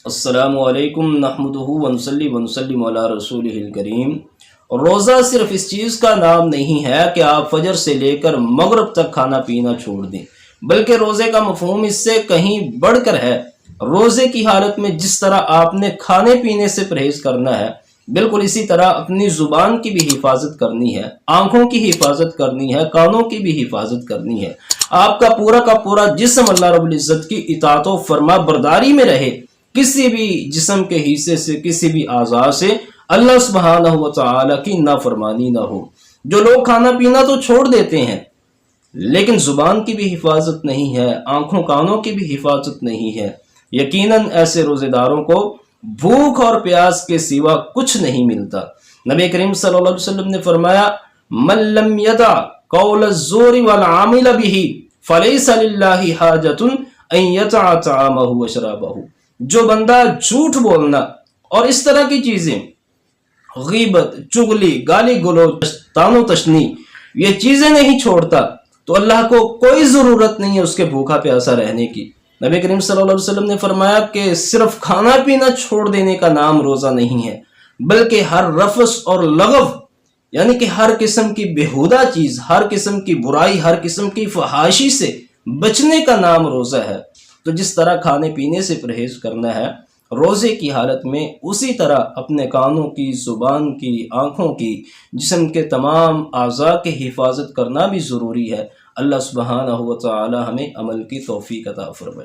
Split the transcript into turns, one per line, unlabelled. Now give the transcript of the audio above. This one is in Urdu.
السلام علیکم نحمدہ ونصلی ونسلم علی رسولہ الکریم۔ روزہ صرف اس چیز کا نام نہیں ہے کہ آپ فجر سے لے کر مغرب تک کھانا پینا چھوڑ دیں، بلکہ روزے کا مفہوم اس سے کہیں بڑھ کر ہے۔ روزے کی حالت میں جس طرح آپ نے کھانے پینے سے پرہیز کرنا ہے، بالکل اسی طرح اپنی زبان کی بھی حفاظت کرنی ہے، آنکھوں کی حفاظت کرنی ہے، کانوں کی بھی حفاظت کرنی ہے۔ آپ کا پورا جسم اللہ رب العزت کی اطاعت و فرما برداری میں رہے، کسی بھی جسم کے حصے سے، کسی بھی اعضاء سے اللہ سبحانہ و تعالی کی نافرمانی نہ ہو۔ جو لوگ کھانا پینا تو چھوڑ دیتے ہیں لیکن زبان کی بھی حفاظت نہیں ہے، آنکھوں کانوں کی بھی حفاظت نہیں ہے، یقیناً ایسے روزے داروں کو بھوک اور پیاس کے سوا کچھ نہیں ملتا۔ نبی کریم صلی اللہ علیہ وسلم نے فرمایا، من لم یدع قول الزور والعامل به فلیس للہ حاجۃ ان یدع طعامہ وشرابہ۔ جو بندہ جھوٹ بولنا اور اس طرح کی چیزیں، غیبت، چغلی، گالی گلوچ، تان و تشنی، یہ چیزیں نہیں چھوڑتا تو اللہ کو کوئی ضرورت نہیں ہے اس کے بھوکا پیاسا رہنے کی۔ نبی کریم صلی اللہ علیہ وسلم نے فرمایا کہ صرف کھانا پینا چھوڑ دینے کا نام روزہ نہیں ہے، بلکہ ہر رفث اور لغو، یعنی کہ ہر قسم کی بےہودہ چیز، ہر قسم کی برائی، ہر قسم کی فحاشی سے بچنے کا نام روزہ ہے۔ تو جس طرح کھانے پینے سے پرہیز کرنا ہے روزے کی حالت میں، اسی طرح اپنے کانوں کی، زبان کی، آنکھوں کی، جسم کے تمام اعضاء کی حفاظت کرنا بھی ضروری ہے۔ اللہ سبحانہ و تعالی ہمیں عمل کی توفیق عطا فرمائے۔